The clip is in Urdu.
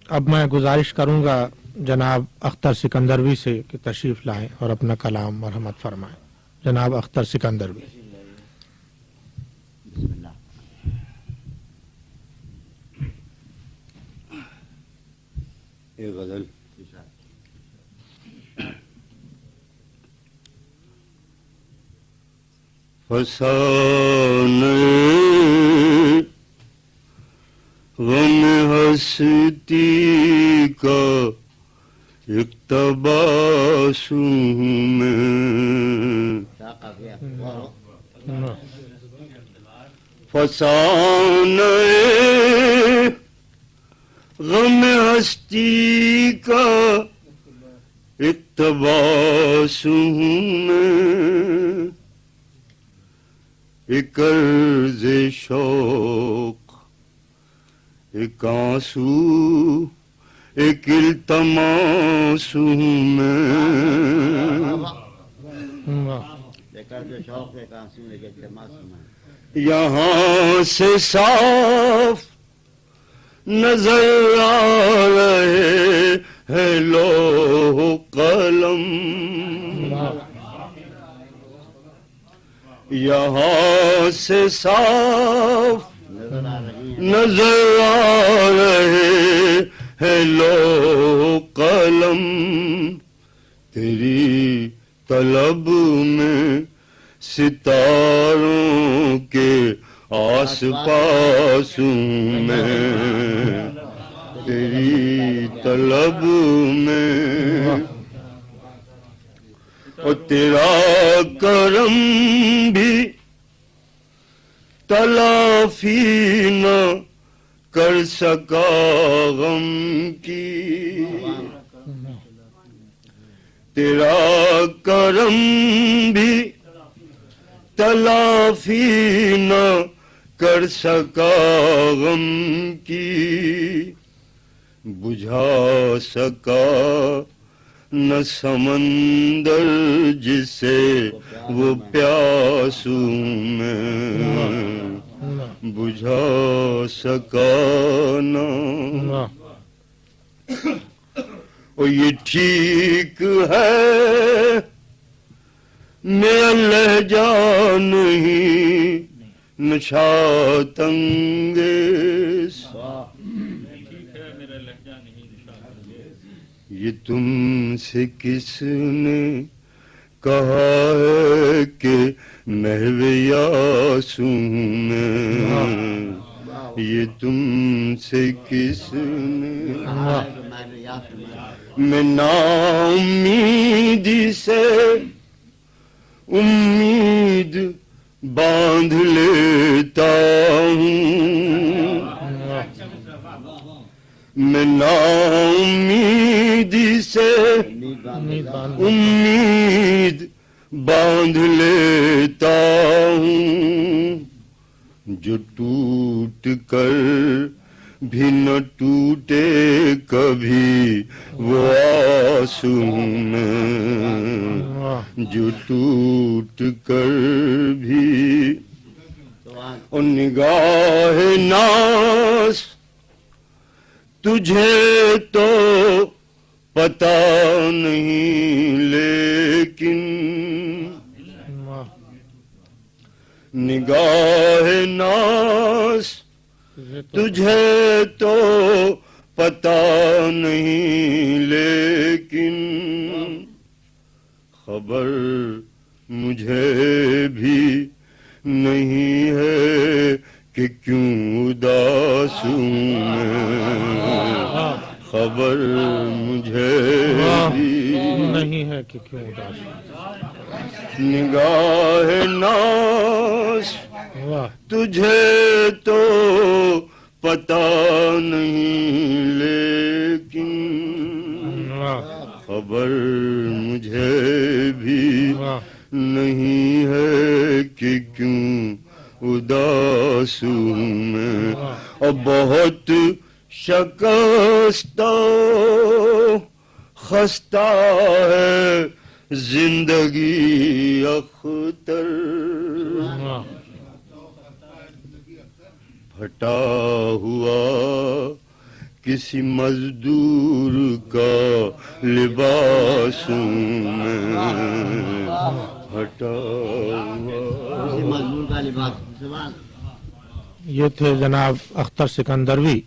اب میں گزارش کروں گا جناب اختر سکندروی سے کہ تشریف لائیں اور اپنا کلام مرحمت فرمائیں. جناب اختر سکندروی. بسم اللہ. ایک غزل. فسانے غم ہستی کا اقتباس میں فسانے غم ہستی کا اقتباس میں ایک عرض شوق ایک آنسو ایک التماس میں یہاں سے صاف نظر آ رہے ہیں لوح قلم یہاں سے صاف نظر آ رہے ہیں لوح قلم تیری طلب میں ستاروں کے آس پاس میں تیری طلب میں اور تیرا کرم بھی تلافی نہ کر سکا غم کی تیرا کرم بھی تلافی نہ کر سکا غم کی بجھا سکا نہ سمندر جسے وہ پیاس میں بجھا سکا نہ اور یہ ٹھیک ہے میرا لہجہ نہیں نشاط انگیز یہ تم سے کس نے کہا ہے کہ محو یاسوں میں یہ تم سے کس نے میں نا امیدی سے امید باندھ لیتا ہوں میں نا امیدی سے امید باندھ لیتا ہوں جو ٹوٹ کر بھی نہ ٹوٹے کبھی وہ آنسو میں جو ٹوٹ کر بھی اور نگاہ ناز تجھے تو پتا نہیں لیکن نگاہ ناز تجھے تو پتا نہیں لیکن خبر مجھے بھی نہیں ہے کہ کیوں اداس میں خبر مجھے بھی نہیں ہے کہ کیوں اداس نگاہ ناز تجھے تو پتا نہیں لیکن خبر مجھے بھی نہیں ہے کہ کیوں اداس میں اور بہت شکستہ خستہ ہے زندگی اختر پھٹا ہوا کسی مزدور کا لباس ہوں میں ہٹا ہوا۔ مضمون کا لباس۔ یہ تھے جناب اختر سکندروی